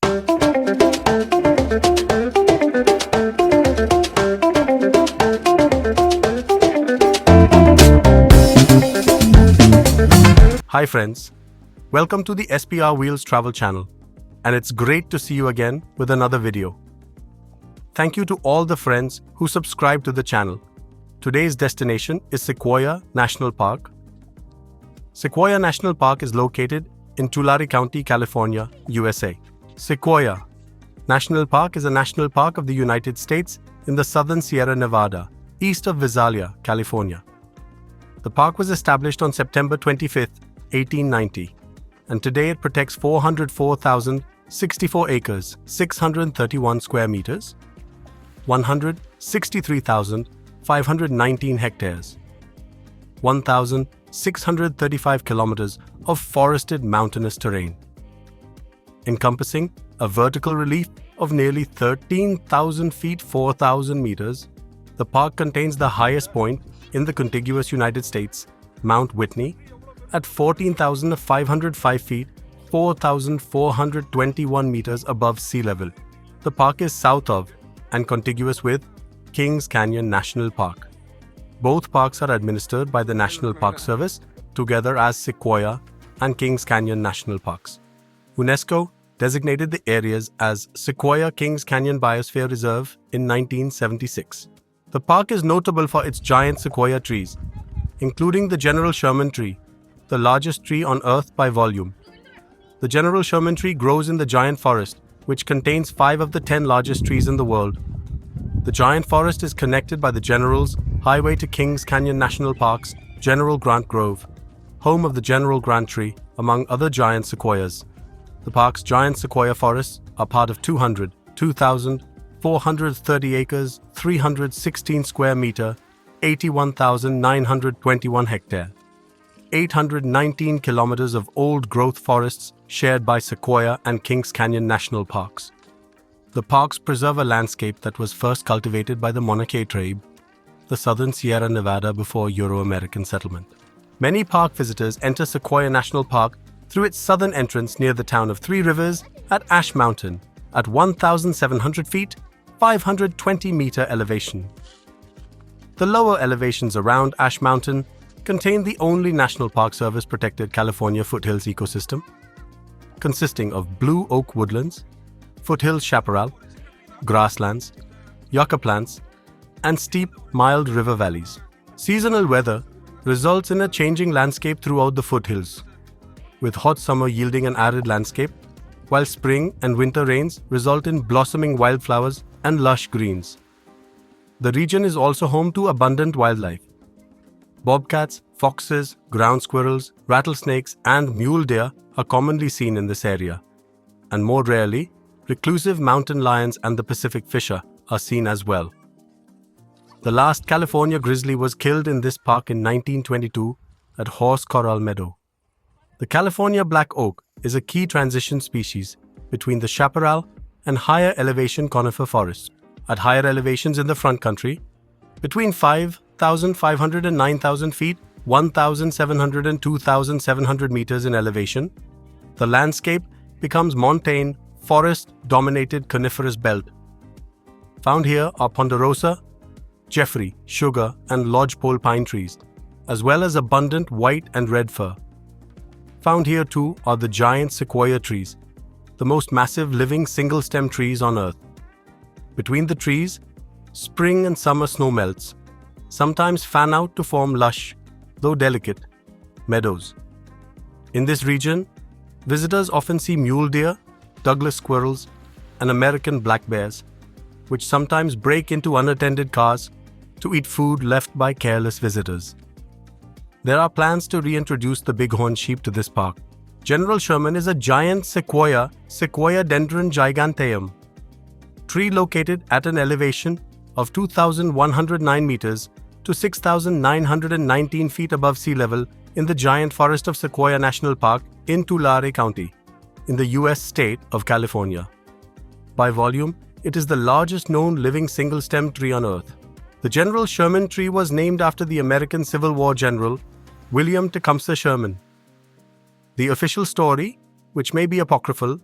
Hi friends, welcome to the SPR Wheels Travel channel, and it's great to see you again with another video. Thank you to all the friends who subscribe to the channel. Today's destination is Sequoia National Park. Sequoia National Park is located in Tulare County, California, USA. Sequoia National Park is a national park of the United States in the southern Sierra Nevada, east of Visalia, California. The park was established on September 25, 1890, and today it protects 404,064 acres, 631 square meters, 163,519 hectares, 1,635 kilometers of forested mountainous terrain, encompassing a vertical relief of nearly 13,000 feet, 4,000 meters. The park contains the highest point in the contiguous United States, Mount Whitney, at 14,505 feet, 4,421 meters above sea level. The park is south of and contiguous with Kings Canyon National Park. Both parks are administered by the National Park Service together as Sequoia and Kings Canyon National Parks. UNESCO designated the areas as Sequoia Kings Canyon Biosphere Reserve in 1976. The park is notable for its giant sequoia trees, including the General Sherman tree, the largest tree on Earth by volume. The General Sherman tree grows in the giant forest, which contains 5 of the 10 largest trees in the world. The giant forest is connected by the General's Highway to Kings Canyon National Park's General Grant Grove, home of the General Grant tree, among other giant sequoias. The park's giant sequoia forests are part of 202,430 acres, 316 square meter, 81,921 hectare, 819 kilometers of old-growth forests shared by Sequoia and Kings Canyon National Parks. The parks preserve a landscape that was first cultivated by the Monocae tribe, the southern Sierra Nevada before Euro-American settlement. Many park visitors enter Sequoia National Park through its southern entrance near the town of Three Rivers at Ash Mountain at 1,700 feet, 520-meter elevation. The lower elevations around Ash Mountain contain the only National Park Service protected California foothills ecosystem, consisting of blue oak woodlands, foothills chaparral, grasslands, yucca plants, and steep, mild river valleys. Seasonal weather results in a changing landscape throughout the foothills, with hot summer yielding an arid landscape, while spring and winter rains result in blossoming wildflowers and lush greens. The region is also home to abundant wildlife. Bobcats, foxes, ground squirrels, rattlesnakes, and mule deer are commonly seen in this area, and more rarely, reclusive mountain lions and the Pacific fisher are seen as well. The last California grizzly was killed in this park in 1922 at Horse Corral Meadow. The California black oak is a key transition species between the chaparral and higher elevation conifer forests. At higher elevations in the front country, between 5,500 and 9,000 feet, 1,700 and 2,700 meters in elevation, the landscape becomes montane, forest-dominated coniferous belt. Found here are ponderosa, Jeffrey, sugar, and lodgepole pine trees, as well as abundant white and red fir. Found here too are the giant sequoia trees, the most massive living single-stem trees on Earth. Between the trees, spring and summer snow melts, sometimes fan out to form lush, though delicate, meadows. In this region, visitors often see mule deer, Douglas squirrels, and American black bears, which sometimes break into unattended cars to eat food left by careless visitors. There are plans to reintroduce the bighorn sheep to this park. General Sherman is a giant sequoia, Sequoiadendron giganteum, tree located at an elevation of 2,109 meters to 6,919 feet above sea level in the giant forest of Sequoia National Park in Tulare County, in the U.S. state of California. By volume, it is the largest known living single-stem tree on Earth. The General Sherman tree was named after the American Civil War general William Tecumseh Sherman. The official story, which may be apocryphal,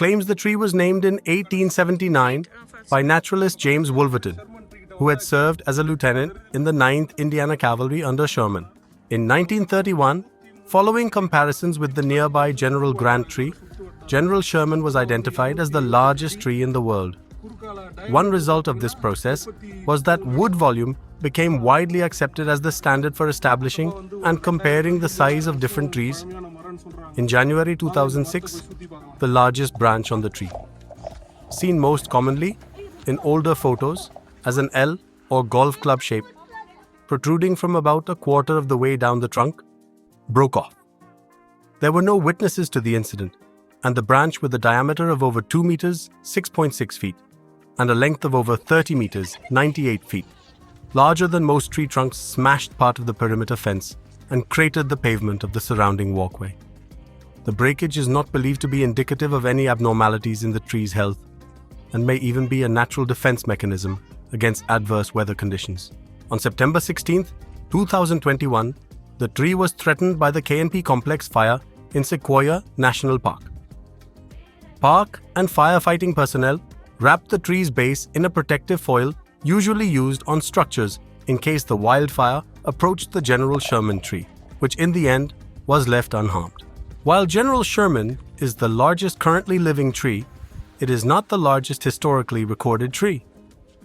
claims the tree was named in 1879 by naturalist James Wolverton, who had served as a lieutenant in the 9th Indiana Cavalry under Sherman. In 1931, following comparisons with the nearby General Grant tree, General Sherman was identified as the largest tree in the world. One result of this process was that wood volume became widely accepted as the standard for establishing and comparing the size of different trees. In January 2006, the largest branch on the tree, seen most commonly in older photos as an L or golf club shape, protruding from about a quarter of the way down the trunk, broke off. There were no witnesses to the incident, and the branch with a diameter of over 2 meters, 6.6 feet, and a length of over 30 meters, 98 feet, larger than most tree trunks, smashed part of the perimeter fence and cratered the pavement of the surrounding walkway. The breakage is not believed to be indicative of any abnormalities in the tree's health and may even be a natural defense mechanism against adverse weather conditions. On September 16, 2021, the tree was threatened by the KNP complex fire in Sequoia National Park. Park and firefighting personnel wrapped the tree's base in a protective foil usually used on structures in case the wildfire approached the General Sherman tree, which in the end was left unharmed. While General Sherman is the largest currently living tree, it is not the largest historically recorded tree.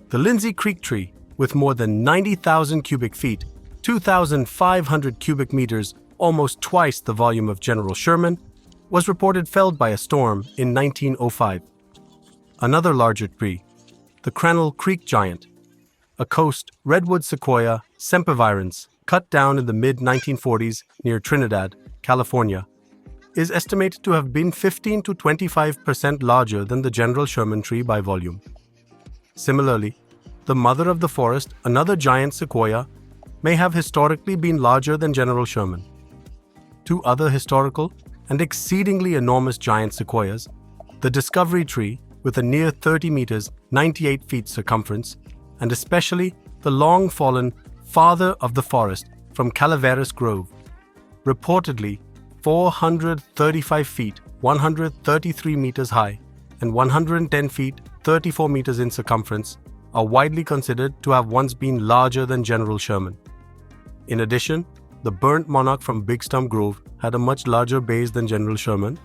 The Lindsay Creek tree, with more than 90,000 cubic feet, 2,500 cubic meters, almost twice the volume of General Sherman, was reported felled by a storm in 1905. Another larger tree, the Crannel Creek giant, a coast redwood sequoia sempervirens cut down in the mid-1940s near Trinidad, California, is estimated to have been 15 to 25% larger than the General Sherman tree by volume. Similarly, the mother of the forest, another giant sequoia, may have historically been larger than General Sherman. Two other historical and exceedingly enormous giant sequoias, the Discovery tree with a near 30 meters, 98 feet circumference, and especially the long-fallen Father of the Forest from Calaveras Grove, reportedly 435 feet, 133 meters high, and 110 feet, 34 meters in circumference, are widely considered to have once been larger than General Sherman. In addition, the burnt monarch from Big Stump Grove had a much larger base than General Sherman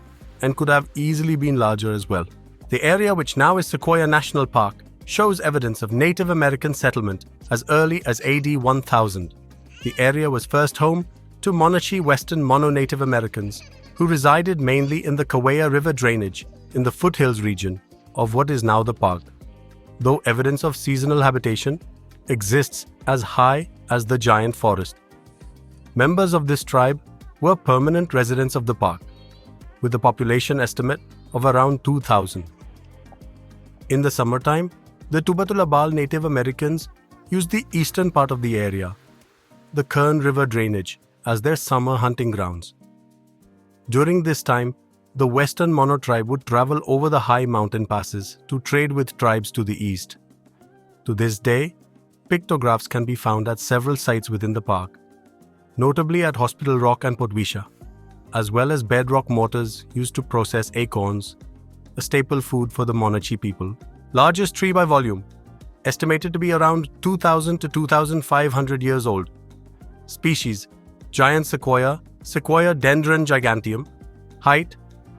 and could have easily been larger as well. The area, which now is Sequoia National Park, shows evidence of Native American settlement as early as AD 1000. The area was first home to Monochie Western Mono-Native Americans, who resided mainly in the Kaweah River drainage in the foothills region of what is now the park, though evidence of seasonal habitation exists as high as the giant forest. Members of this tribe were permanent residents of the park, with a population estimate of around 2,000. In the summertime, the Tubatulabal Native Americans used the eastern part of the area, the Kern River drainage, as their summer hunting grounds. During this time, the Western Mono tribe would travel over the high mountain passes to trade with tribes to the east. To this day, pictographs can be found at several sites within the park, notably at Hospital Rock and Potwisha, as well as bedrock mortars used to process acorns, a staple food for the Monochie people. Largest tree by volume, estimated to be around 2,000 to 2,500 years old. Species, giant sequoia, Sequoia dendron giganteum. Height,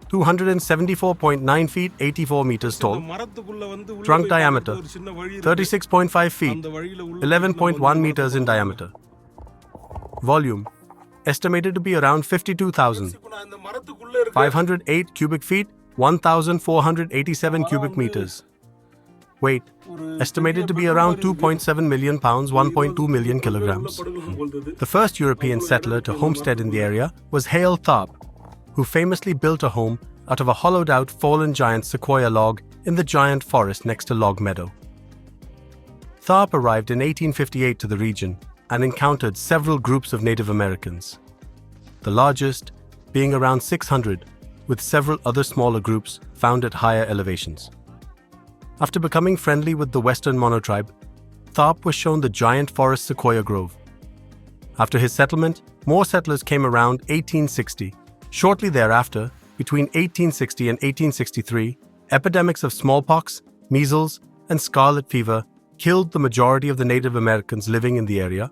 274.9 feet, 84 meters tall. Trunk diameter, 36.5 feet, 11.1 meters in diameter. Volume, estimated to be around 52,000. 508 cubic feet, 1,487 cubic meters. Weight, estimated to be around 2.7 million pounds, 1.2 million kilograms. The first European settler to homestead in the area was Hale Tharp, who famously built a home out of a hollowed-out fallen giant sequoia log in the giant forest next to Log Meadow. Tharp arrived in 1858 to the region and encountered several groups of Native Americans, the largest being around 600, with several other smaller groups found at higher elevations. After becoming friendly with the Western Mono tribe, Tharp was shown the giant forest sequoia grove. After his settlement, more settlers came around 1860. Shortly thereafter, Between 1860 and 1863, epidemics of smallpox, measles, and scarlet fever killed the majority of the Native Americans living in the area.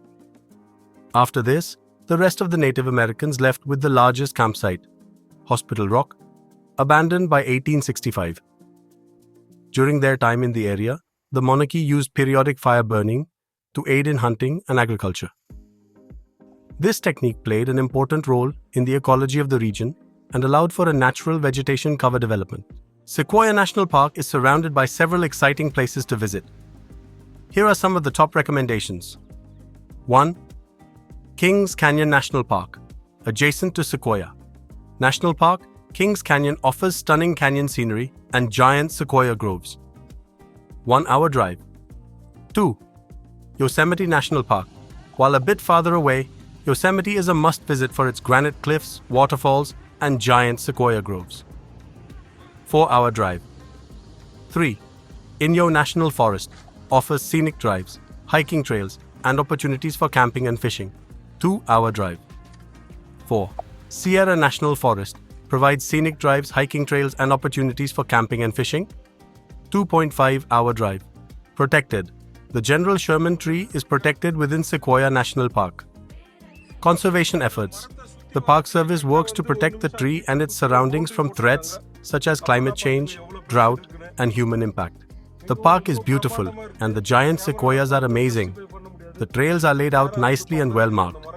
After this, the rest of the Native Americans left with the largest campsite, Hospital Rock, abandoned by 1865. During their time in the area, the monarchy used periodic fire burning to aid in hunting and agriculture. This technique played an important role in the ecology of the region and allowed for a natural vegetation cover development. Sequoia National Park is surrounded by several exciting places to visit. Here are some of the top recommendations. 1. Kings Canyon National Park, adjacent to Sequoia National Park. Kings Canyon offers stunning canyon scenery and giant sequoia groves. 1 hour drive. 2. Yosemite National Park. While a bit farther away, Yosemite is a must-visit for its granite cliffs, waterfalls, and giant sequoia groves. 4 hour drive. 3. Inyo National Forest offers scenic drives, hiking trails, and opportunities for camping and fishing. 2 hour drive. 4. Sierra National Forest provides scenic drives, hiking trails, and opportunities for camping and fishing. 2.5 hour drive. Protected. The General Sherman tree is protected within Sequoia National Park. Conservation efforts. The Park Service works to protect the tree and its surroundings from threats such as climate change, drought, and human impact. The park is beautiful, and the giant sequoias are amazing. The trails are laid out nicely and well marked.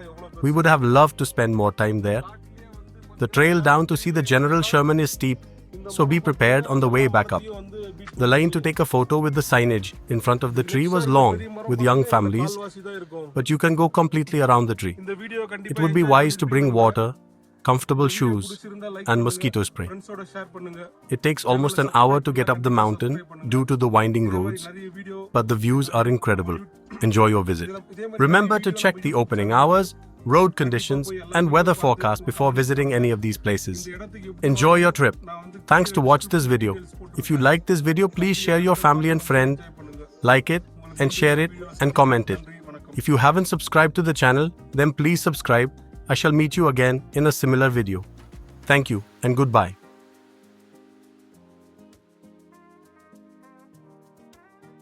We would have loved to spend more time there. The trail down to see the General Sherman is steep, so be prepared on the way back up. The line to take a photo with the signage in front of the tree was long with young families, but you can go completely around the tree. It would be wise to bring water, comfortable shoes, and mosquito spray. It takes almost an hour to get up the mountain due to the winding roads, but the views are incredible. Enjoy your visit. Remember to check the opening hours, road conditions, and weather forecast before visiting any of these places. Enjoy your trip. Thanks to watch this video. If you like this video, please share your family and friend, like it and share it and comment it. If you haven't subscribed to the channel, then please subscribe. I shall meet you again in a similar video. Thank you and goodbye.